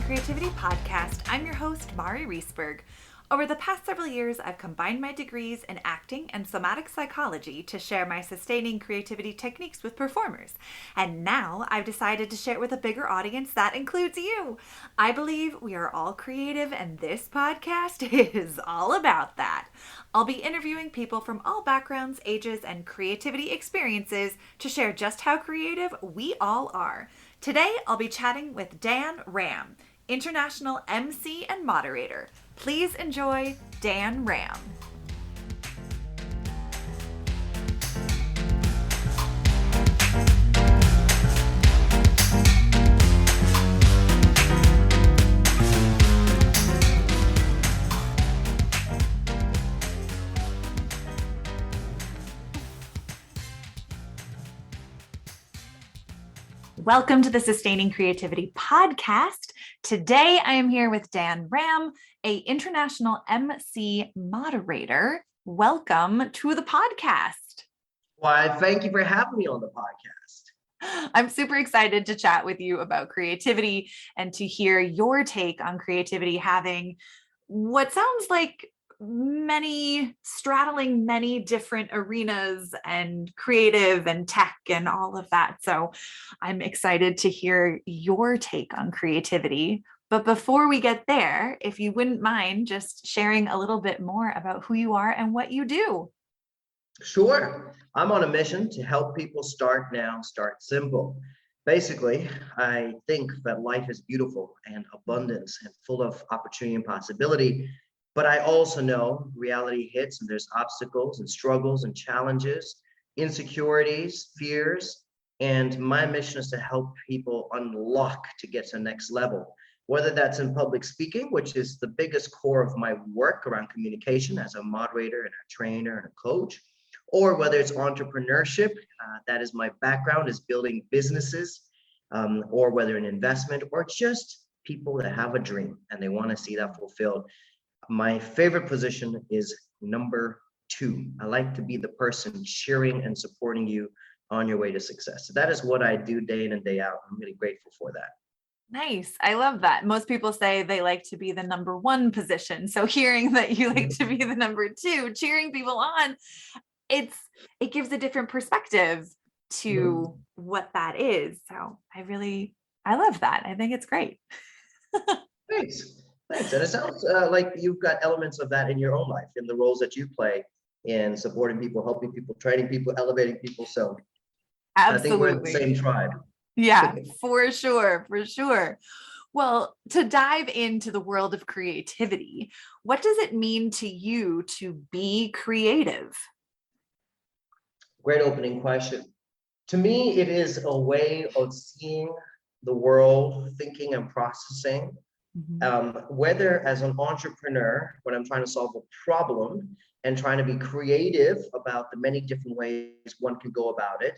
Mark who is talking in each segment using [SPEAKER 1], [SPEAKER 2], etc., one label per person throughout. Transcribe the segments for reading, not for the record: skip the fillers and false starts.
[SPEAKER 1] Creativity podcast. I'm your host, Mari Riesberg. Over the past several years, I've combined my degrees in acting and somatic psychology to share my sustaining creativity techniques with performers. And now I've decided to share it with a bigger audience that includes you. I believe we are all creative, and this podcast is all about that. I'll be interviewing people from all backgrounds, ages, and creativity experiences to share just how creative we all are. Today, I'll be chatting with DanRam, international MC and moderator. Please enjoy DanRam. Welcome to the Sustaining Creativity podcast. Today, I am here with DanRam, an international MC moderator. Welcome to the podcast.
[SPEAKER 2] Why, thank you for having me on the podcast.
[SPEAKER 1] I'm super excited to chat with you about creativity and to hear your take on creativity, having what sounds like straddling many different arenas and creative and tech and all of that. So I'm excited to hear your take on creativity. But before we get there, if you wouldn't mind just sharing a little bit more about who you are and what you do.
[SPEAKER 2] Sure. I'm on a mission to help people start now, start simple. Basically, I think that life is beautiful and abundant and full of opportunity and possibility. But I also know reality hits and there's obstacles and struggles and challenges, insecurities, fears. And my mission is to help people unlock to get to the next level, whether that's in public speaking, which is the biggest core of my work around communication as a moderator and a trainer and a coach, or whether it's entrepreneurship, that is my background, is building businesses, or whether an investment, or just people that have a dream and they want to see that fulfilled. My favorite position is number 2. I like to be the person cheering and supporting you on your way to success. So that is what I do day in and day out. I'm really grateful for that.
[SPEAKER 1] Nice. I love that. Most people say they like to be the number 1 position. So hearing that you like to be the number 2, cheering people on, it gives a different perspective to what that is. So I love that. I think it's great.
[SPEAKER 2] Thanks. And it sounds like you've got elements of that in your own life, in the roles that you play in supporting people, helping people, training people, elevating people. So
[SPEAKER 1] absolutely.
[SPEAKER 2] I think we're in the same tribe.
[SPEAKER 1] Yeah, for sure. Well, to dive into the world of creativity, what does it mean to you to be creative?
[SPEAKER 2] Great opening question. To me, it is a way of seeing the world, thinking and processing. Whether as an entrepreneur, when I'm trying to solve a problem and trying to be creative about the many different ways one can go about it,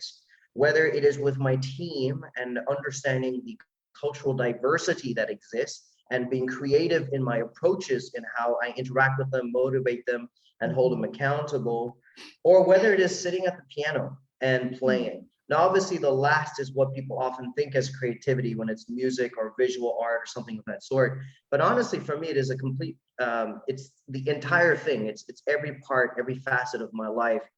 [SPEAKER 2] whether it is with my team and understanding the cultural diversity that exists and being creative in my approaches in how I interact with them, motivate them, and hold them accountable, or whether it is sitting at the piano and playing. Now, obviously, the last is what people often think as creativity when it's music or visual art or something of that sort. But honestly, for me, it is a complete, it's the entire thing. It's every part, every facet of my life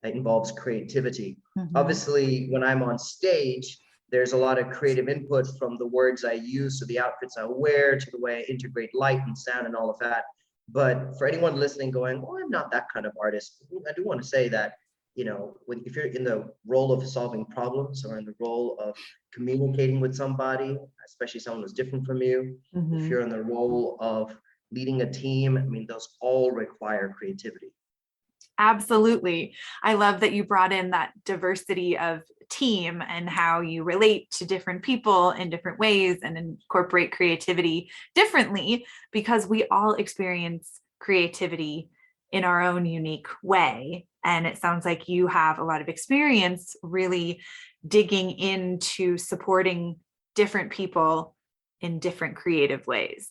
[SPEAKER 2] that involves creativity. Obviously, when I'm on stage, there's a lot of creative input from the words I use to the outfits I wear to the way I integrate light and sound and all of that. But for anyone listening going, well, I'm not that kind of artist, I do want to say that, if you're in the role of solving problems or in the role of communicating with somebody, especially someone who's different from you, if you're in the role of leading a team, I mean, those all require creativity.
[SPEAKER 1] Absolutely. I love that you brought in that diversity of team and how you relate to different people in different ways and incorporate creativity differently, because we all experience creativity in our own unique way. And it sounds like you have a lot of experience really digging into supporting different people in different creative ways.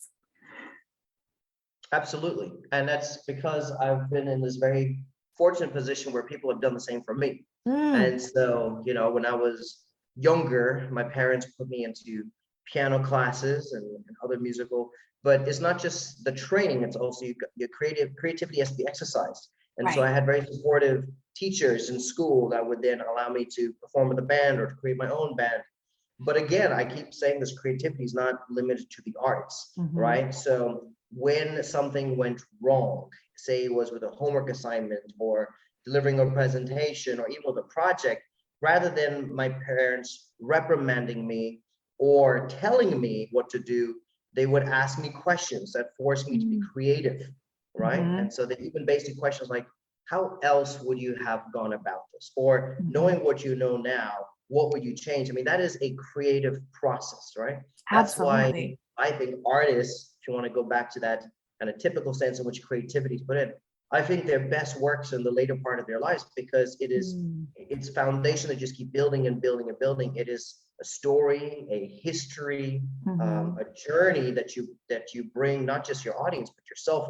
[SPEAKER 2] Absolutely. And that's because I've been in this very fortunate position where people have done the same for me. And so, when I was younger, my parents put me into piano classes and other musical, but it's not just the training, it's also your creativity has to be exercised. And so I had very supportive teachers in school that would then allow me to perform with a band or to create my own band. But again, I keep saying this creativity is not limited to the arts, right? So when something went wrong, say it was with a homework assignment or delivering a presentation or even with a project, rather than my parents reprimanding me or telling me what to do, they would ask me questions that forced me to be creative, right? And so they even basic questions like, how else would you have gone about this? Or knowing what you know now, what would you change? I mean, that is a creative process, right? That's why I think artists, if you want to go back to that kind of typical sense in which creativity is put in, I think their best works in the later part of their lives, because it is it's foundation that just keep building and building and building. It is a story, a history, a journey that you bring not just your audience but yourself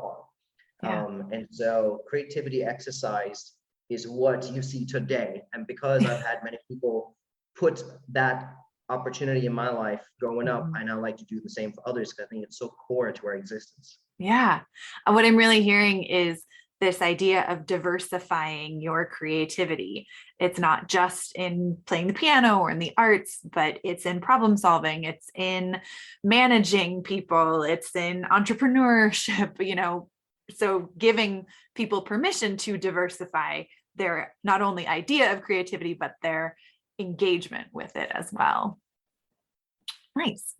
[SPEAKER 2] on. And so creativity exercise is what you see today. And because I've had many people put that opportunity in my life growing up, I now like to do the same for others because I think it's so core to our existence.
[SPEAKER 1] Yeah. And what I'm really hearing is this idea of diversifying your creativity. It's not just in playing the piano or in the arts, but it's in problem solving, it's in managing people, it's in entrepreneurship, you know. So giving people permission to diversify their not only idea of creativity, but their engagement with it as well. Nice.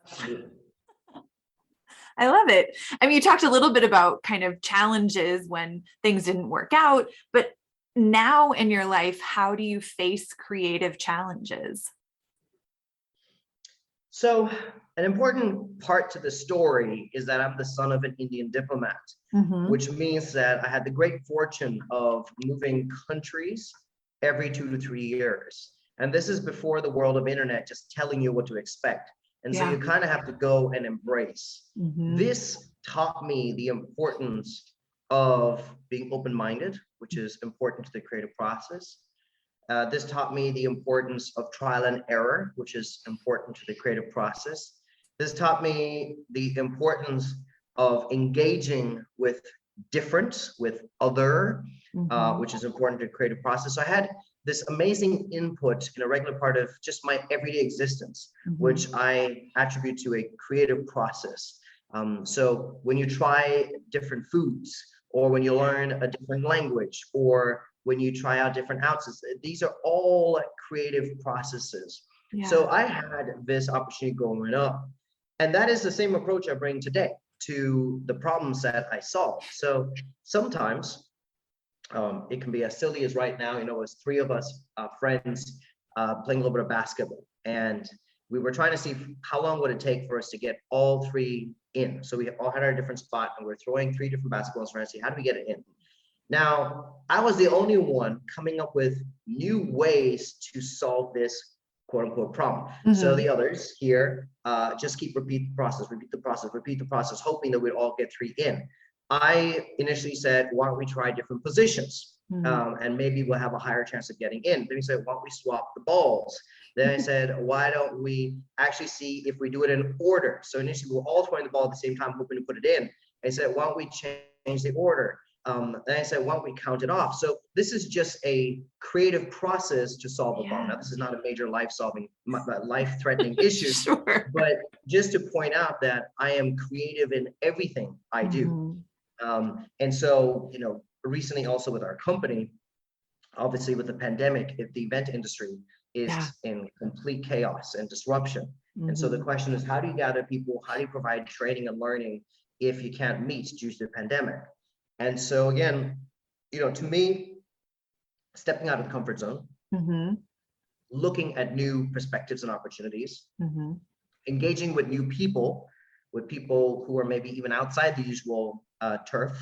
[SPEAKER 1] I love it. I mean, you talked a little bit about kind of challenges when things didn't work out, but now in your life, how do you face creative challenges?
[SPEAKER 2] So an important part to the story is that I'm the son of an Indian diplomat, which means that I had the great fortune of moving countries every 2 to 3 years. And this is before the world of internet just telling you what to expect. And so you kind of have to go and embrace. This taught me the importance of being open-minded, which is important to the creative process. This taught me the importance of trial and error, which is important to the creative process. This taught me the importance of engaging with different, with other, which is important to the creative process. So I had this amazing input in a regular part of just my everyday existence, which I attribute to a creative process. So when you try different foods, or when you learn a different language, or when you try out different houses, these are all creative processes. So I had this opportunity growing up, and that is the same approach I bring today to the problems that I solve. So sometimes it can be as silly as right now, you know, as 3 of us friends playing a little bit of basketball, and we were trying to see how long would it take for us to get all 3 in. So we all had our different spot, and we're throwing 3 different basketballs trying to see how do we get it in. Now, I was the only one coming up with new ways to solve this quote unquote problem. So the others here just repeat the process, hoping that we'd all get 3 in. I initially said, why don't we try different positions? And maybe we'll have a higher chance of getting in. Then he said, why don't we swap the balls? Then I said, why don't we actually see if we do it in order? So initially we were all throwing the ball at the same time, hoping to put it in. I said, why don't we change the order? Then I said, why don't we count it off? So this is just a creative process to solve a problem. Now, this is not a major life-threatening issue, but just to point out that I am creative in everything I do. And so, you know, recently also with our company, obviously with the pandemic, if the event industry is in complete chaos and disruption. And so the question is, how do you gather people? How do you provide training and learning if you can't meet due to the pandemic? And so again, you know, to me, stepping out of the comfort zone, looking at new perspectives and opportunities, engaging with new people, with people who are maybe even outside the usual turf,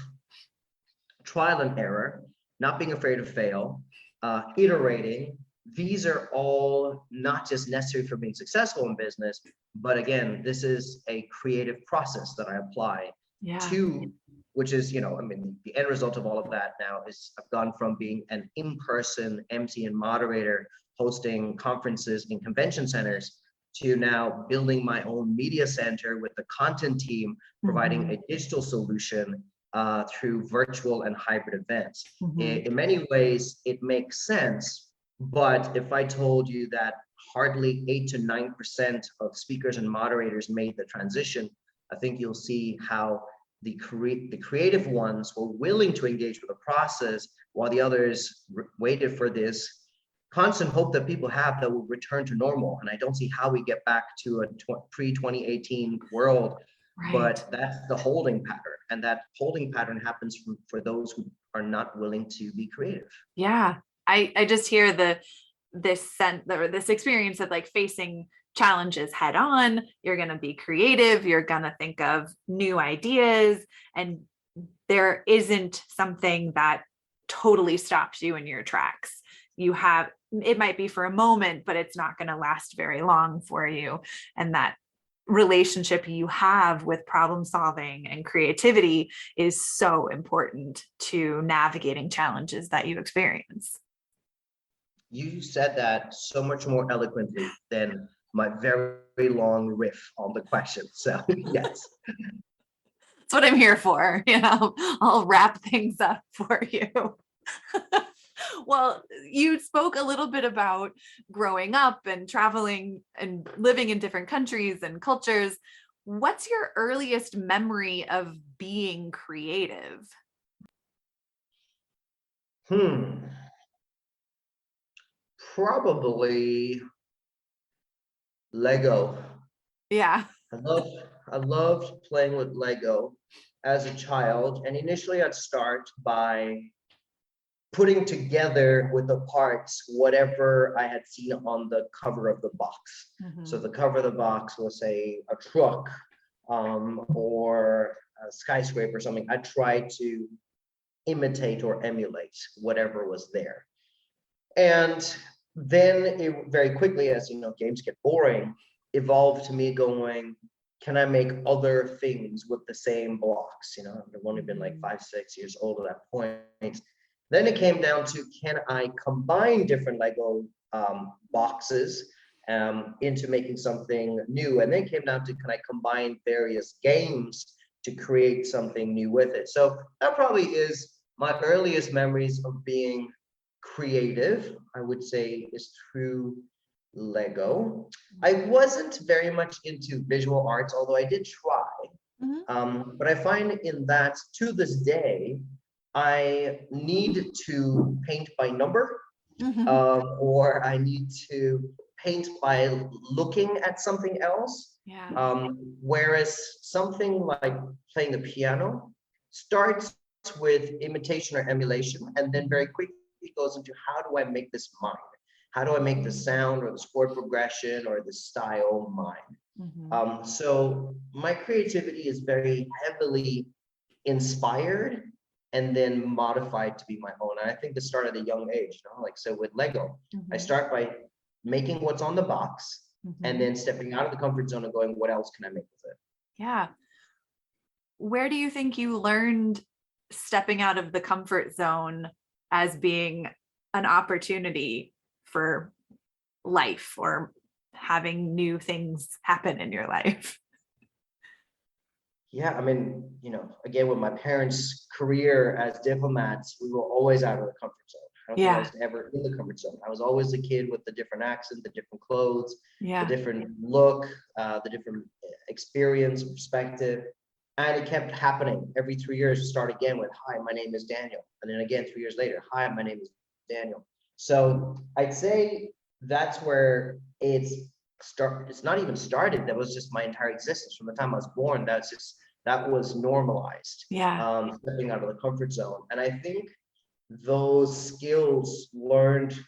[SPEAKER 2] trial and error, not being afraid to fail, iterating. These are all not just necessary for being successful in business, but again, this is a creative process that I apply to, which is, you know, I mean, the end result of all of that now is I've gone from being an in-person MC and moderator hosting conferences in convention centers to now building my own media center with the content team, providing a digital solution through virtual and hybrid events. In many ways, it makes sense. But if I told you that hardly 8 to 9% of speakers and moderators made the transition, I think you'll see how the creative ones were willing to engage with the process, while the others waited for this constant hope that people have that will return to normal. And I don't see how we get back to a pre-2018 world, but that's the holding pattern. And that holding pattern happens for those who are not willing to be creative.
[SPEAKER 1] Yeah. I just hear this experience of like facing challenges head on. You're going to be creative. You're going to think of new ideas, and there isn't something that totally stops you in your tracks. It might be for a moment, but it's not going to last very long for you. And that relationship you have with problem solving and creativity is so important to navigating challenges that you experience.
[SPEAKER 2] You said that so much more eloquently than my very long riff on the question. So yes.
[SPEAKER 1] That's what I'm here for. I'll wrap things up for you. Well, you spoke a little bit about growing up and traveling and living in different countries and cultures. What's your earliest memory of being creative?
[SPEAKER 2] Probably Lego.
[SPEAKER 1] Yeah.
[SPEAKER 2] I loved playing with Lego as a child. And initially I'd start by putting together with the parts whatever I had seen on the cover of the box. So the cover of the box was a truck or a skyscraper or something. I tried to imitate or emulate whatever was there. And then it very quickly, as you know, games get boring, evolved to me going, can I make other things with the same blocks? I've only been like 5, 6 years old at that point. Then it came down to, can I combine different Lego boxes into making something new? And then it came down to, can I combine various games to create something new with it? So that probably is my earliest memories of being creative, I would say, is through Lego. I wasn't very much into visual arts, although I did try. But I find in that, to this day, I need to paint by number, or I need to paint by looking at something else. Whereas something like playing the piano starts with imitation or emulation, and then very quickly goes into, how do I make this mine? How do I make the sound or the chord progression or the style mine? So my creativity is very heavily inspired and then modified to be my own. And I think this started at a young age, so with Lego, I start by making what's on the box and then stepping out of the comfort zone and going, what else can I make with it?
[SPEAKER 1] Yeah. Where do you think you learned stepping out of the comfort zone as being an opportunity for life or having new things happen in your life?
[SPEAKER 2] Yeah, again, with my parents' career as diplomats, we were always out of the comfort zone. I don't think I was ever in the comfort zone. I was always the kid with the different accent, the different clothes, the different look, the different experience, perspective. And it kept happening every 3 years. To start again with, hi, my name is Daniel. And then again, 3 years later, hi, my name is Daniel. So I'd say that's where it's not even started. That was just my entire existence. From the time I was born, that was normalized. Stepping out of the comfort zone. And I think those skills learned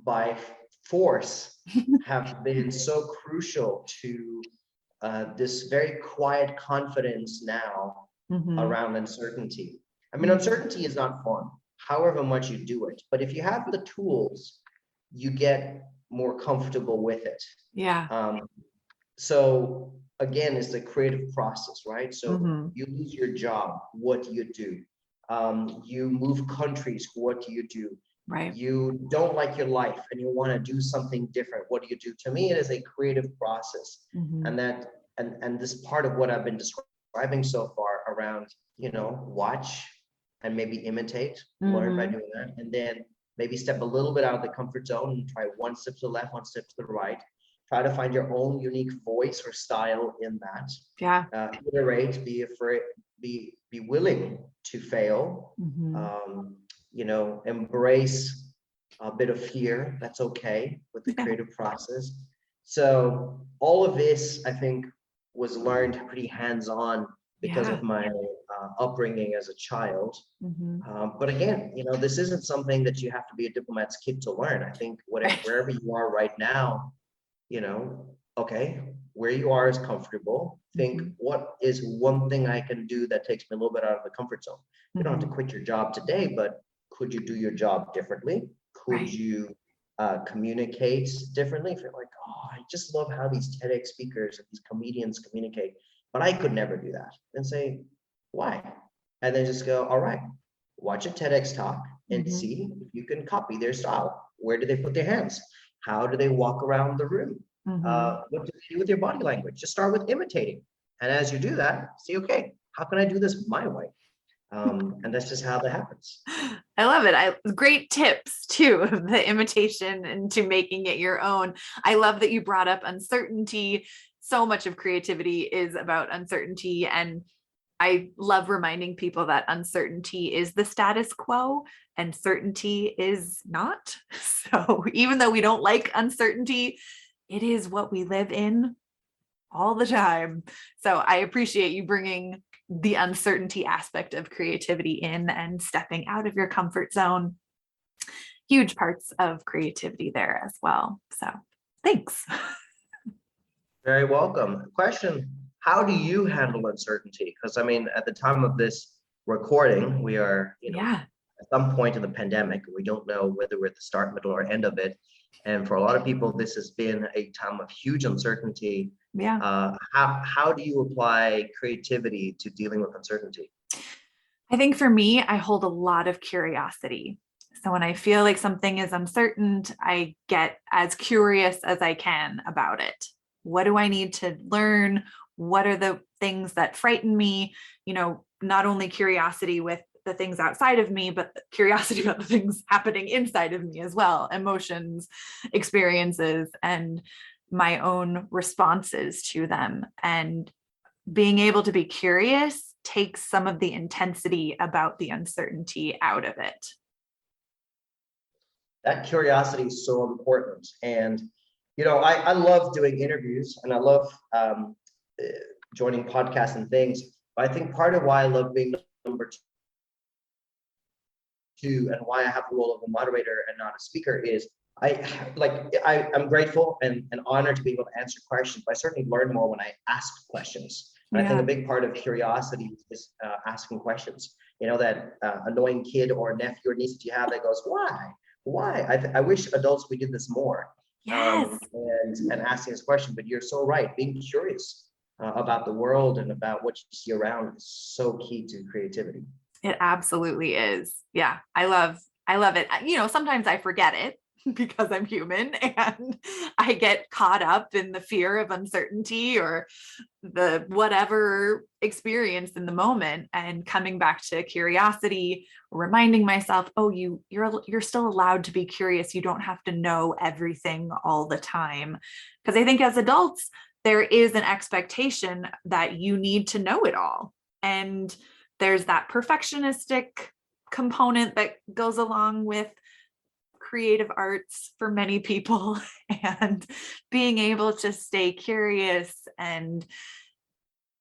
[SPEAKER 2] by force have been so crucial to this very quiet confidence now around uncertainty. Uncertainty is not fun, however much you do it. But if you have the tools, you get more comfortable with it. So again, it's the creative process, right? So you lose your job, what do? You move countries, what do?
[SPEAKER 1] Right.
[SPEAKER 2] You don't like your life and you want to do something different. What do you do? To me, it is a creative process. And that, and this part of what I've been describing so far around, watch and maybe imitate, learn by doing that. And then maybe step a little bit out of the comfort zone and try one step to the left, one step to the right. Try to find your own unique voice or style in that.
[SPEAKER 1] Yeah.
[SPEAKER 2] Iterate, be afraid, be willing to fail. Embrace a bit of fear. That's okay with the creative process. So all of this, I think, was learned pretty hands-on because of my upbringing as a child. But again, this isn't something that you have to be a diplomat's kid to learn. I think wherever you are right now, okay, where you are is comfortable. Think, what is one thing I can do that takes me a little bit out of the comfort zone? You don't have to quit your job today, but could you do your job differently? Could you communicate differently? If you're like, oh, I just love how these TEDx speakers and these comedians communicate, but I could never do that. Then say, why? And then just go, all right, watch a TEDx talk and see if you can copy their style. Where do they put their hands? How do they walk around the room? What do they do with their body language? Just start with imitating. And as you do that, see, okay, how can I do this my way? And that's just how that happens.
[SPEAKER 1] I love it. Great tips too, the imitation into making it your own. I love that you brought up uncertainty. So much of creativity is about uncertainty. And I love reminding people that uncertainty is the status quo and certainty is not. So even though we don't like uncertainty, it is what we live in all the time. So I appreciate you bringing the uncertainty aspect of creativity in and stepping out of your comfort zone. Huge parts of creativity there as well. So thanks.
[SPEAKER 2] Very welcome. Question, how do you handle uncertainty? Because I mean, at the time of this recording, we are, at some point in the pandemic, we don't know whether we're at the start, middle, or end of it. And for a lot of people, this has been a time of huge uncertainty. How do you apply creativity to dealing with uncertainty?
[SPEAKER 1] I think for me, I hold a lot of curiosity. So when I feel like something is uncertain, I get as curious as I can about it. What do I need to learn? What are the things that frighten me? Not only curiosity with the things outside of me, but curiosity about the things happening inside of me as well, emotions, experiences, and my own responses to them. And being able to be curious takes some of the intensity about the uncertainty out of it.
[SPEAKER 2] That curiosity is so important. And, I love doing interviews and I love joining podcasts and things. But I think part of why I love being number two and why I have the role of a moderator and not a speaker is I'm grateful and honored to be able to answer questions, but I certainly learn more when I ask questions. And I think a big part of curiosity is asking questions. That annoying kid or nephew or niece that you have that goes, why? I wish adults we did this more.
[SPEAKER 1] Yes.
[SPEAKER 2] And asking this question, but you're so right. Being curious about the world and about what you see around is so key to creativity.
[SPEAKER 1] It absolutely is. Yeah, I love it. Sometimes I forget it because I'm human and I get caught up in the fear of uncertainty or the whatever experience in the moment, and coming back to curiosity, reminding myself, oh, you're still allowed to be curious. You don't have to know everything all the time. Because I think as adults, there is an expectation that you need to know it all. And there's that perfectionistic component that goes along with creative arts for many people, and being able to stay curious and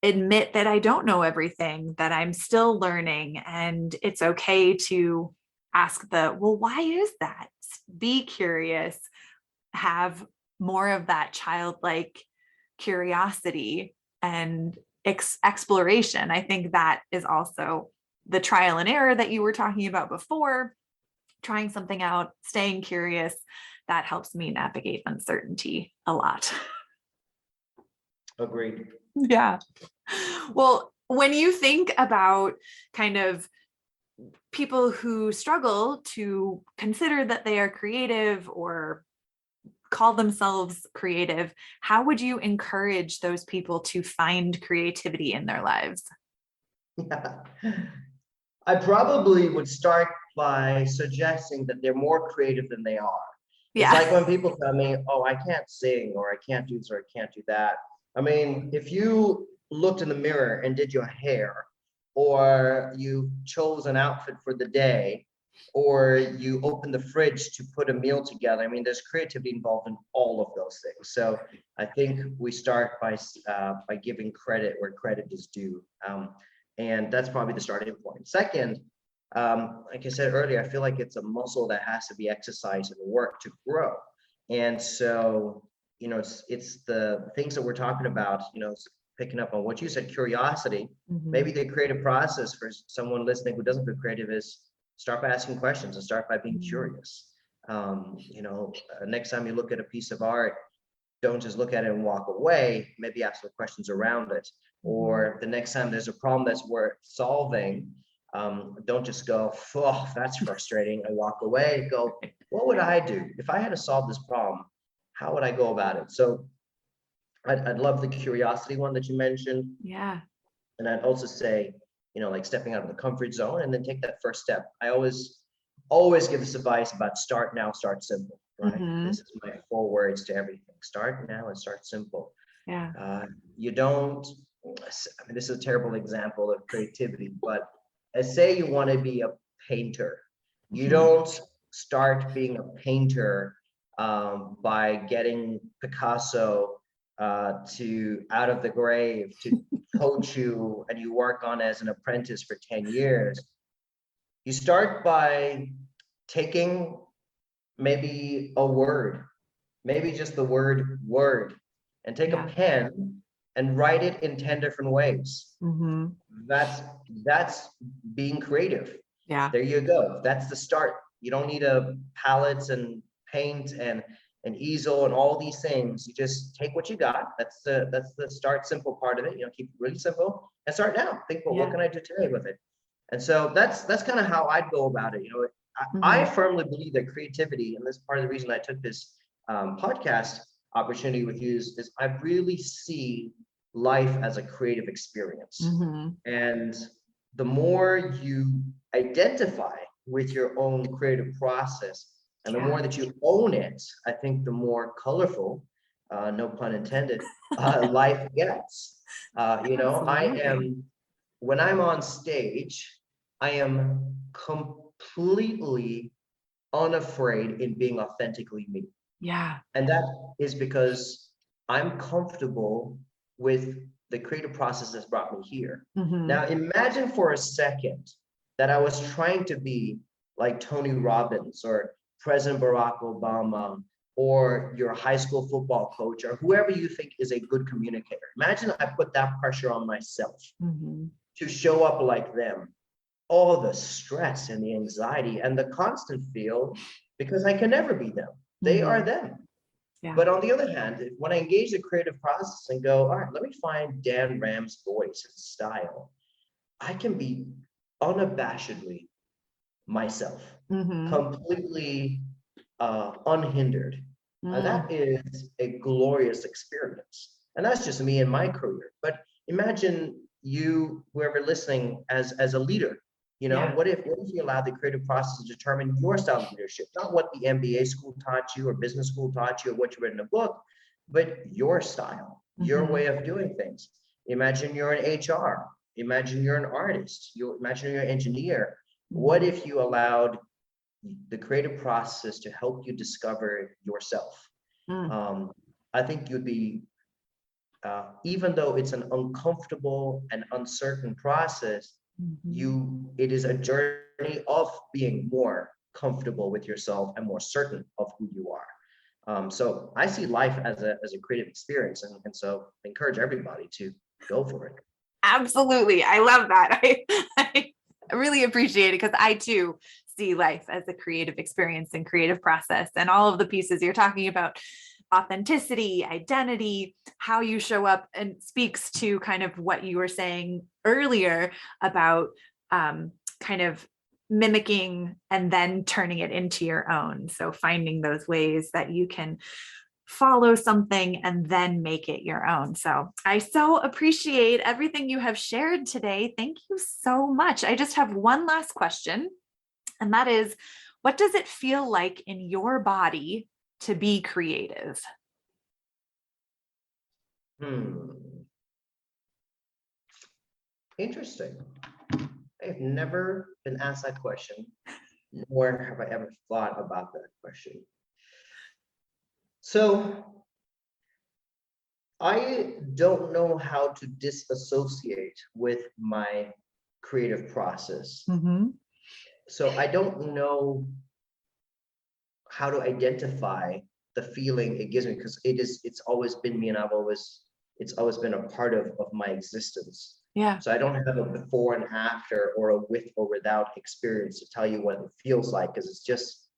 [SPEAKER 1] admit that I don't know everything, that I'm still learning, and it's okay to ask why is that? Be curious, have more of that childlike curiosity and exploration. I think that is also the trial and error that you were talking about before, trying something out, staying curious. That helps me navigate uncertainty a lot.
[SPEAKER 2] Agreed.
[SPEAKER 1] Yeah. Well, when you think about kind of people who struggle to consider that they are creative or call themselves creative, how would you encourage those people to find creativity in their lives?
[SPEAKER 2] Yeah. I probably would start by suggesting that they're more creative than they are. It's
[SPEAKER 1] Yeah.
[SPEAKER 2] like when people tell me, oh, I can't sing, or I can't do this, or I can't do that. I mean, if you looked in the mirror and did your hair, or you chose an outfit for the day, or you opened the fridge to put a meal together, I mean, there's creativity involved in all of those things. So I think we start by giving credit where credit is due. And that's probably the starting point. Second, like I said earlier, I feel like it's a muscle that has to be exercised and worked to grow. And so, it's the things that we're talking about, picking up on what you said, curiosity. Maybe the creative process for someone listening who doesn't feel creative is start by asking questions and start by being curious. Next time you look at a piece of art, don't just look at it and walk away, maybe ask the questions around it. Or the next time there's a problem that's worth solving, don't just go, oh, that's frustrating, and walk away. Go, what would I do if I had to solve this problem? How would I go about it? So I'd love the curiosity one that you mentioned.
[SPEAKER 1] Yeah.
[SPEAKER 2] And I'd also say, like stepping out of the comfort zone and then take that first step. I always give this advice about start now, start simple, right? This is my 4 words to everything. Start now and start simple.
[SPEAKER 1] Yeah.
[SPEAKER 2] You don't, I mean, this is a terrible example of creativity, but say you want to be a painter. You don't start being a painter by getting Picasso to out of the grave to coach you, and you work on as an apprentice for 10 years. You start by taking maybe a word, maybe just the word, and take a pen and write it in 10 different ways. That's being creative.
[SPEAKER 1] Yeah.
[SPEAKER 2] There you go. That's the start. You don't need a palettes and paint and an easel and all these things. You just take what you got. That's the start simple part of it. Keep it really simple and start now. Think, well, what can I do today with it? And so that's kind of how I'd go about it. I firmly believe that creativity, and this is part of the reason I took this podcast opportunity with you, is I really see life as a creative experience. And the more you identify with your own creative process, and the more that you own it, I think the more colorful, no pun intended, life gets. When I'm on stage, I am completely unafraid in being authentically me.
[SPEAKER 1] Yeah.
[SPEAKER 2] And that is because I'm comfortable with the creative process that's brought me here. Now, imagine for a second that I was trying to be like Tony Robbins or President Barack Obama or your high school football coach or whoever you think is a good communicator. Imagine I put that pressure on myself to show up like them. All the stress and the anxiety and the constant feel, because I can never be them. They are them.
[SPEAKER 1] Yeah.
[SPEAKER 2] But on the other hand, when I engage the creative process and go, all right, let me find DanRam's voice and style, I can be unabashedly myself, completely unhindered. That is a glorious experience. And that's just me in my career. But imagine you, whoever listening, as a leader. What if you allow the creative process to determine your style of leadership, not what the MBA school taught you or business school taught you or what you read in a book, but your style, your way of doing things. Imagine you're in HR. Imagine you're an artist. Imagine you're an engineer. What if you allowed the creative process to help you discover yourself? I think you'd be, even though it's an uncomfortable and uncertain process, it is a journey of being more comfortable with yourself and more certain of who you are. So I see life as a creative experience, and so I encourage everybody to go for it.
[SPEAKER 1] Absolutely. I love that. I really appreciate it, because I too see life as a creative experience and creative process, and all of the pieces you're talking about, authenticity, identity, how you show up, and speaks to kind of what you were saying earlier about kind of mimicking and then turning it into your own. So finding those ways that you can follow something and then make it your own. So I so appreciate everything you have shared today. Thank you so much. I just have one last question, and that is, what does it feel like in your body to be creative?
[SPEAKER 2] Interesting. I've never been asked that question, nor have I ever thought about that question. So I don't know how to disassociate with my creative process. So I don't know how to identify the feeling it gives me, because it's always been me, and it's always been a part of my existence.
[SPEAKER 1] Yeah.
[SPEAKER 2] So I don't have a before and after, or a with or without experience to tell you what it feels like, because it's just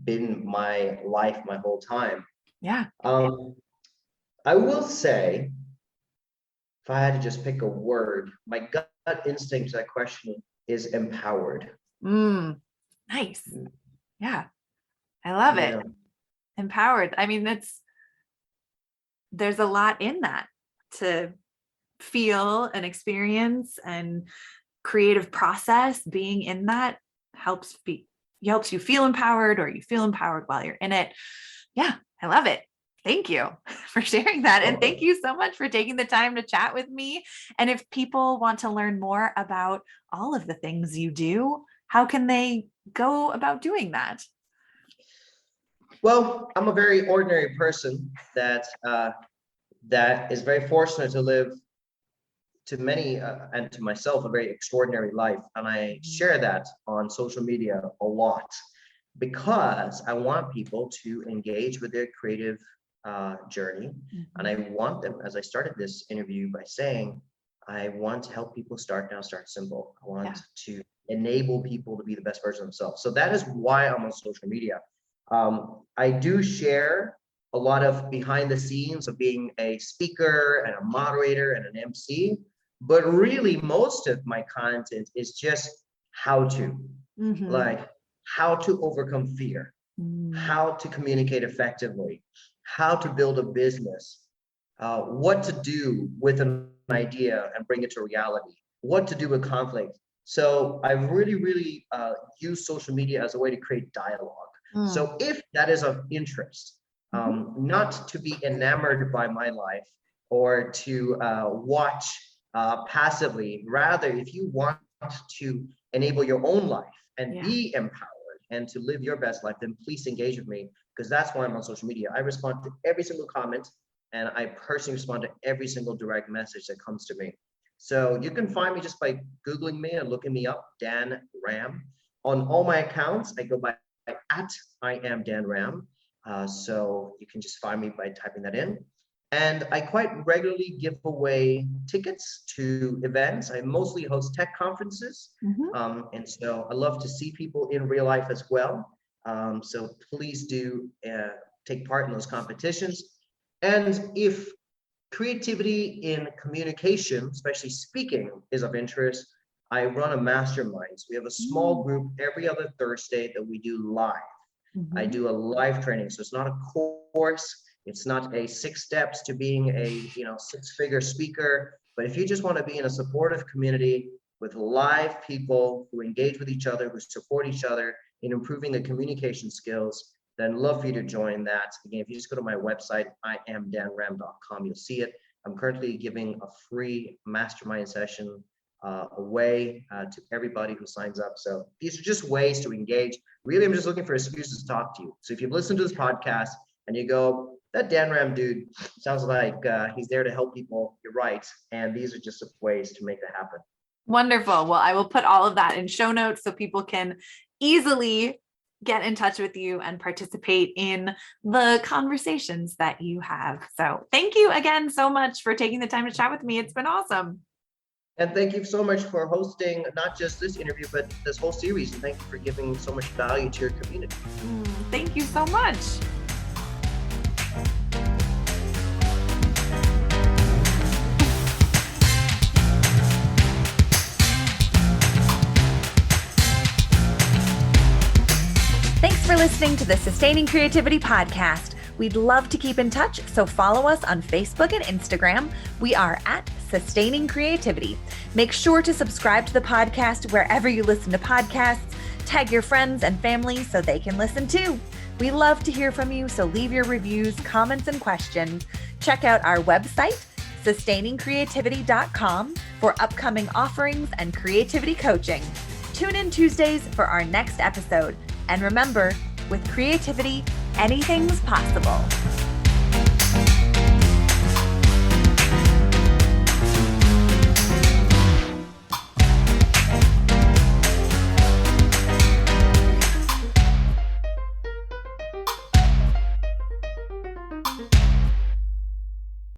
[SPEAKER 2] been my life my whole time.
[SPEAKER 1] Yeah.
[SPEAKER 2] I will say, if I had to just pick a word, my gut instinct to that question is empowered.
[SPEAKER 1] Nice. Yeah. I love it. Empowered. I mean, there's a lot in that to feel and experience, and creative process being in that helps you feel empowered, or you feel empowered while you're in it. Yeah, I love it. Thank you for sharing that. And thank you so much for taking the time to chat with me. And if people want to learn more about all of the things you do, how can they go about doing that?
[SPEAKER 2] Well, I'm a very ordinary person that is very fortunate to live, to many and to myself, a very extraordinary life. And I share that on social media a lot, because I want people to engage with their creative journey. And I want them, as I started this interview by saying, I want to help people start now, start simple. I want to enable people to be the best version of themselves. So that is why I'm on social media. I do share a lot of behind the scenes of being a speaker and a moderator and an MC, but really most of my content is just how to, like how to overcome fear, how to communicate effectively, how to build a business, what to do with an idea and bring it to reality, what to do with conflict. So I really use social media as a way to create dialogue. So if that is of interest, not to be enamored by my life or to watch passively, rather, if you want to enable your own life and be empowered and to live your best life, then please engage with me, because that's why I'm on social media. I respond to every single comment, and I personally respond to every single direct message that comes to me. So you can find me just by Googling me and looking me up, DanRam. On all my accounts, I go by @IamDanRam. So you can just find me by typing that in. And I quite regularly give away tickets to events. I mostly host tech conferences. And so I love to see people in real life as well. So please do take part in those competitions. And if creativity in communication, especially speaking, is of interest, I run a mastermind. So we have a small group every other Thursday that we do live. I do a live training. So it's not a course. It's not a 6 steps to being a 6-figure speaker. But if you just want to be in a supportive community with live people who engage with each other, who support each other in improving the communication skills, then love for you to join that. Again, if you just go to my website, iamdanram.com, you'll see it. I'm currently giving a free mastermind session away to everybody who signs up. So these are just ways to engage. Really, I'm just looking for excuses to talk to you. So if you've listened to this podcast and you go, that DanRam dude sounds like he's there to help people, you're right. And these are just ways to make that happen.
[SPEAKER 1] Wonderful. Well, I will put all of that in show notes so people can easily get in touch with you and participate in the conversations that you have. So thank you again so much for taking the time to chat with me. It's been awesome.
[SPEAKER 2] And thank you so much for hosting not just this interview, but this whole series. And thank you for giving so much value to your community.
[SPEAKER 1] Thank you so much. listening to the Sustaining Creativity podcast. We'd love to keep in touch, so follow us on Facebook and Instagram. We are at Sustaining Creativity. Make sure to subscribe to the podcast wherever you listen to podcasts. Tag your friends and family so they can listen too. We love to hear from you, so leave your reviews, comments, and questions. Check out our website, sustainingcreativity.com, for upcoming offerings and creativity coaching. Tune in Tuesdays for our next episode. And remember, with creativity, anything's possible.